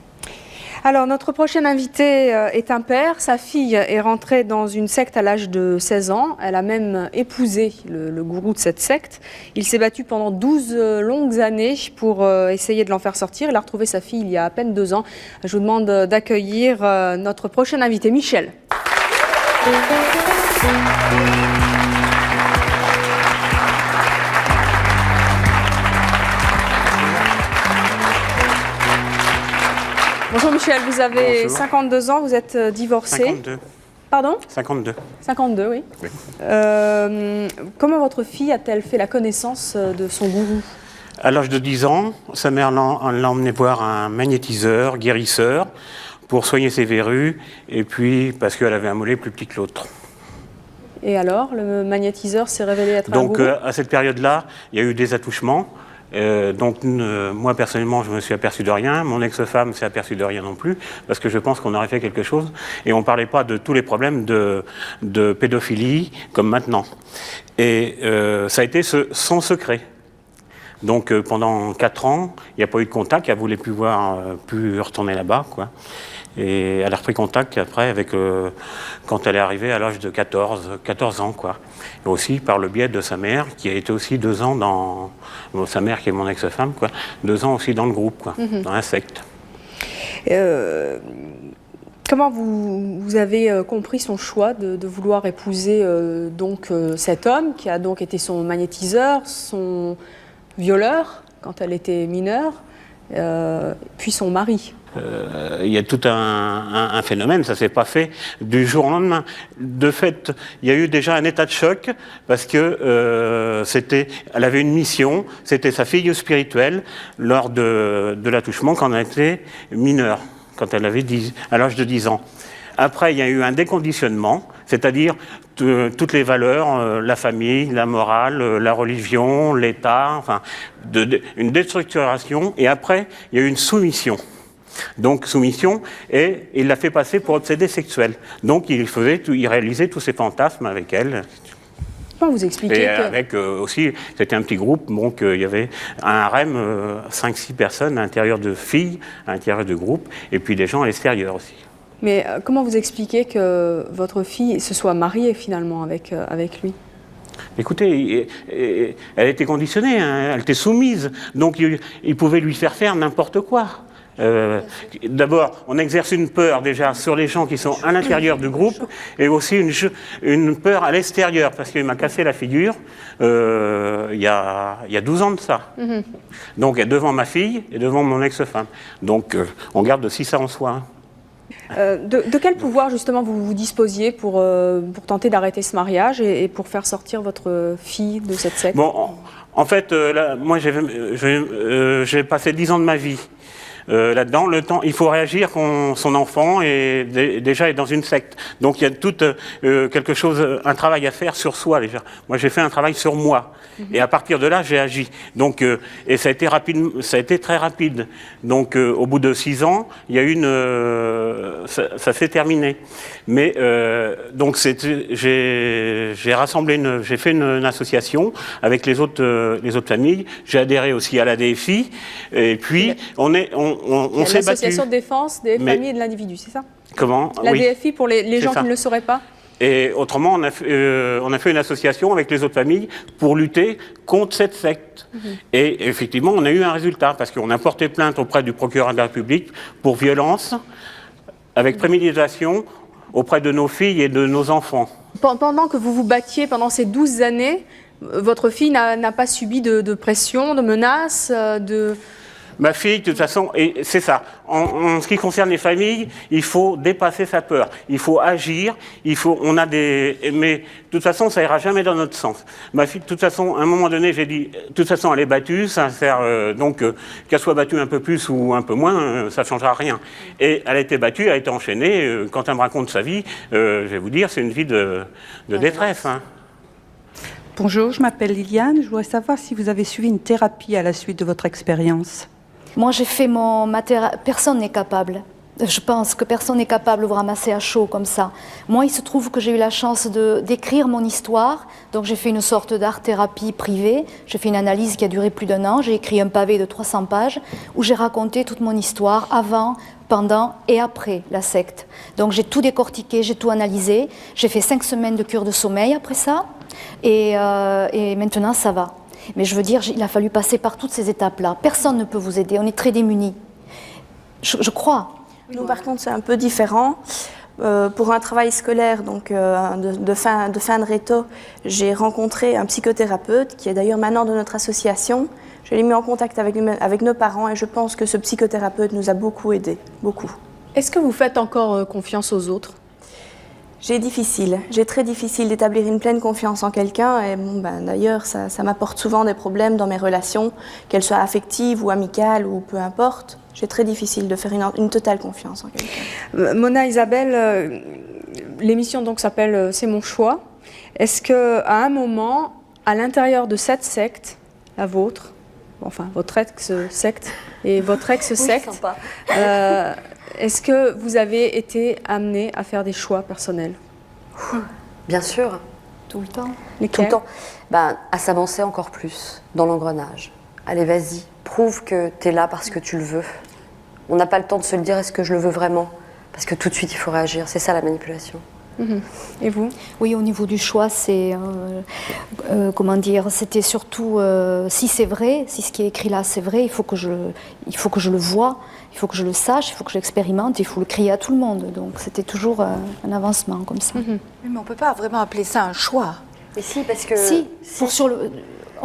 Alors, notre prochain invité est un père. Sa fille est rentrée dans une secte à l'âge de 16 ans. Elle a même épousé le gourou de cette secte. Il s'est battu pendant 12 longues années pour essayer de l'en faire sortir. Il a retrouvé sa fille il y a à peine 2 ans. Je vous demande d'accueillir notre prochain invité, Michel. Bonjour Michel, vous avez Bonjour. 52 ans, vous êtes divorcé. 52. Pardon ? 52. 52, oui. Comment votre fille a-t-elle fait la connaissance de son gourou ? À l'âge de 10 ans, sa mère l'a emmené voir un magnétiseur, guérisseur, pour soigner ses verrues, et puis parce qu'elle avait un mollet plus petit que l'autre. Et alors, le magnétiseur s'est révélé être un gourou ? Donc à cette période-là, il y a eu des attouchements. Moi personnellement je me suis aperçu de rien, mon ex-femme s'est aperçue de rien non plus, parce que je pense qu'on aurait fait quelque chose, et on ne parlait pas de tous les problèmes de pédophilie comme maintenant. Et ça a été son secret. Donc pendant 4 ans, il n'y a pas eu de contact, elle ne voulait plus retourner là-bas, quoi. Et elle a repris contact après quand elle est arrivée à l'âge de 14 ans, quoi. Et aussi par le biais de sa mère, qui a été aussi 2 ans dans... sa mère qui est mon ex-femme, quoi. 2 ans aussi dans le groupe, quoi, dans la secte. Comment vous avez compris son choix de vouloir épouser cet homme, qui a donc été son magnétiseur, son violeur, quand elle était mineure, puis son mari ? Il y a tout un phénomène, ça ne s'est pas fait du jour au lendemain. De fait, il y a eu déjà un état de choc parce que elle avait une mission, c'était sa fille spirituelle lors de l'attouchement quand elle était mineure, quand elle avait à l'âge de 10 ans. Après, il y a eu un déconditionnement, c'est-à-dire toutes les valeurs, la famille, la morale, la religion, l'État, enfin, une déstructuration. Et après, il y a eu une soumission. Donc soumission, et il l'a fait passer pour obsédé sexuel. Donc il réalisait tous ses fantasmes avec elle. Comment vous expliquez avec aussi, c'était un petit groupe, donc il y avait un harem, 5-6 personnes à l'intérieur de filles, à l'intérieur de groupes, et puis des gens à l'extérieur aussi. Mais comment vous expliquez que votre fille se soit mariée finalement avec lui ? Écoutez, elle était conditionnée, hein, elle était soumise, donc il pouvait lui faire n'importe quoi. D'abord, on exerce une peur déjà sur les gens qui sont à l'intérieur du groupe et aussi une peur à l'extérieur parce qu'il m'a cassé la figure il y a 12 ans de ça. Donc devant ma fille et devant mon ex-femme. Donc on garde aussi ça en soi. De quel pouvoir justement vous disposiez pour tenter d'arrêter ce mariage et pour faire sortir votre fille de cette secte? Bon, en fait, là, moi j'ai passé 10 ans de ma vie là-dedans. Le temps, il faut réagir quand son enfant déjà est dans une secte. Donc il y a tout quelque chose, un travail à faire sur soi déjà. Moi j'ai fait un travail sur moi. Et à partir de là, j'ai agi. Donc, et ça a été rapide, ça a été très rapide. Donc, au bout de 6 ans, il y a eu ça s'est terminé. Mais donc, j'ai rassemblé, j'ai fait une association avec les autres familles. J'ai adhéré aussi à la DFI. Et puis, on s'est battu. L'association de défense des familles et de l'individu, c'est ça? Comment? La oui. DFI pour les gens qui ne le sauraient pas? Et autrement, on a fait une association avec les autres familles pour lutter contre cette secte. Et effectivement, on a eu un résultat, parce qu'on a porté plainte auprès du procureur de la République pour violence, avec préméditation, auprès de nos filles et de nos enfants. Pendant que vous vous battiez, pendant ces 12 années, votre fille n'a pas subi de pression, de menaces, Ma fille, de toute façon, et c'est ça. En ce qui concerne les familles, il faut dépasser sa peur. Il faut agir. Mais de toute façon, ça ira jamais dans notre sens. Ma fille, de toute façon, à un moment donné, j'ai dit, de toute façon, elle est battue. Ça sert donc qu'elle soit battue un peu plus ou un peu moins, ça changera rien. Et elle a été battue, elle a été enchaînée. Quand elle me raconte sa vie, je vais vous dire, c'est une vie de détresse. Hein. Bonjour, je m'appelle Liliane. Je voudrais savoir si vous avez suivi une thérapie à la suite de votre expérience. Moi, j'ai fait ma thérapie. Personne n'est capable. Je pense que personne n'est capable de vous ramasser à chaud comme ça. Moi, il se trouve que j'ai eu la chance d'écrire mon histoire. Donc, j'ai fait une sorte d'art-thérapie privée. J'ai fait une analyse qui a duré plus d'1 an. J'ai écrit un pavé de 300 pages où j'ai raconté toute mon histoire avant, pendant et après la secte. Donc, j'ai tout décortiqué, j'ai tout analysé. J'ai fait 5 semaines de cure de sommeil après ça. Et maintenant, ça va. Mais je veux dire, il a fallu passer par toutes ces étapes-là. Personne ne peut vous aider, on est très démunis. Je crois. Nous, par contre, c'est un peu différent. Pour un travail scolaire, donc de fin de réto, j'ai rencontré un psychothérapeute, qui est d'ailleurs maintenant de notre association. Je l'ai mis en contact avec nos parents et je pense que ce psychothérapeute nous a beaucoup aidés, beaucoup. Est-ce que vous faites encore confiance aux autres? J'ai très difficile d'établir une pleine confiance en quelqu'un et d'ailleurs ça m'apporte souvent des problèmes dans mes relations, qu'elles soient affectives ou amicales ou peu importe. J'ai très difficile de faire une totale confiance en quelqu'un. Mona, Isabelle, l'émission donc s'appelle C'est mon choix. Est-ce qu'à un moment, à l'intérieur de cette secte, la vôtre, enfin votre ex-secte et votre ex-secte, est-ce que vous avez été amené à faire des choix personnels? Bien sûr. Tout le temps. Tout le temps. À s'avancer encore plus dans l'engrenage. Allez, vas-y, prouve que tu es là parce que tu le veux. On n'a pas le temps de se le dire, est-ce que je le veux vraiment? Parce que tout de suite, il faut réagir. C'est ça la manipulation. Et vous? Oui, au niveau du choix, c'est comment dire, c'était surtout si c'est vrai, si ce qui est écrit là c'est vrai, il faut que je le voie, il faut que je le sache, il faut que je l'expérimente, il faut le crier à tout le monde. Donc c'était toujours un avancement comme ça. Mais on ne peut pas vraiment appeler ça un choix. Mais si, parce que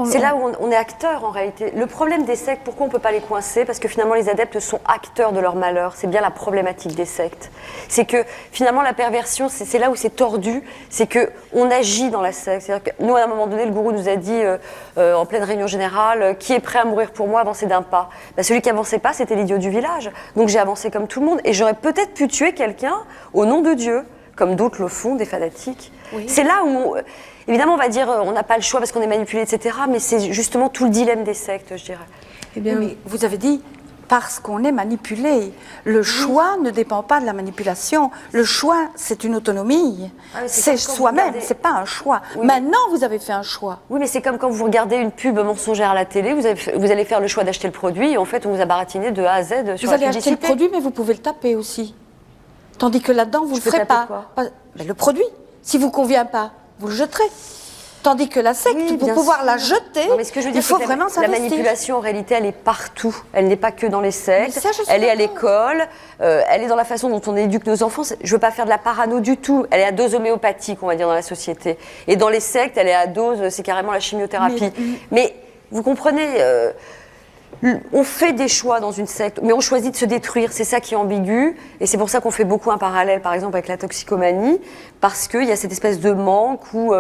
c'est là où on est acteur en réalité. Le problème des sectes, pourquoi on ne peut pas les coincer? Parce que finalement les adeptes sont acteurs de leur malheur. C'est bien la problématique des sectes. C'est que finalement la perversion, c'est là où c'est tordu, c'est qu'on agit dans la secte. C'est-à-dire que nous, à un moment donné, le gourou nous a dit en pleine réunion générale, qui est prêt à mourir pour moi, avancer d'un pas? Celui qui avançait pas, c'était l'idiot du village. Donc j'ai avancé comme tout le monde et j'aurais peut-être pu tuer quelqu'un au nom de Dieu, comme d'autres le font, des fanatiques. Oui. C'est là où... Évidemment, on va dire on n'a pas le choix parce qu'on est manipulé, etc. Mais c'est justement tout le dilemme des sectes, je dirais. Eh bien, mais vous avez dit parce qu'on est manipulé. Le choix ne dépend pas de la manipulation. Le choix, c'est une autonomie. C'est soi-même, c'est pas un choix. Oui. Maintenant, vous avez fait un choix. Oui, mais c'est comme quand vous regardez une pub mensongère à la télé, vous allez faire le choix d'acheter le produit et en fait, on vous a baratiné de A à Z sur la publicité. Vous allez acheter le produit, mais vous pouvez le taper aussi. Tandis que là-dedans, vous ne le ferez pas. Le produit, si vous ne convient pas, vous le jeterez. Tandis que la secte, Oui, pour bien pouvoir sûr. la jeter, Non, mais ce que je veux dire, il faut c'est que vraiment la s'investir. manipulation, en réalité, elle est partout. Elle n'est pas que dans les sectes. Mais ça, je suis Elle est à d'accord. l'école. Elle est dans la façon dont on éduque nos enfants. Je ne veux pas faire de la parano du tout. Elle est à dose homéopathique, on va dire, dans la société. Et dans les sectes, elle est à dose, c'est carrément la chimiothérapie. Mais vous comprenez, on fait des choix dans une secte, mais on choisit de se détruire. C'est ça qui est ambigu. Et c'est pour ça qu'on fait beaucoup un parallèle, par exemple, avec la toxicomanie, parce qu'il y a cette espèce de manque où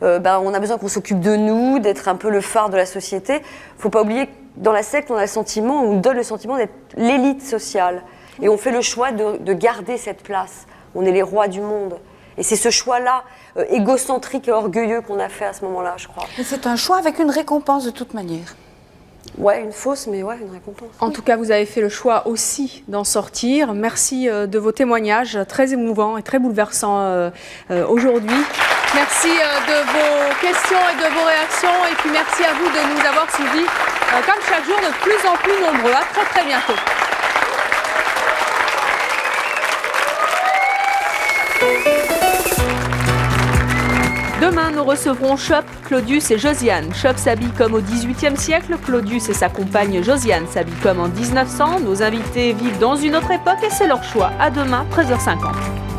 on a besoin qu'on s'occupe de nous, d'être un peu le phare de la société. Il ne faut pas oublier que dans la secte, on a le sentiment, on nous donne le sentiment d'être l'élite sociale. Et on fait le choix de garder cette place. On est les rois du monde. Et c'est ce choix-là, égocentrique et orgueilleux qu'on a fait à ce moment-là, je crois. Et c'est un choix avec une récompense de toute manière. Ouais, une fausse, mais ouais, une récompense. En tout cas, vous avez fait le choix aussi d'en sortir. Merci de vos témoignages très émouvants et très bouleversants aujourd'hui. Merci de vos questions et de vos réactions. Et puis merci à vous de nous avoir suivis, comme chaque jour, de plus en plus nombreux. À très très bientôt. Demain, nous recevrons Chop, Claudius et Josiane. Chop s'habille comme au XVIIIe siècle, Claudius et sa compagne Josiane s'habillent comme en 1900. Nos invités vivent dans une autre époque et c'est leur choix. À demain, 13h50.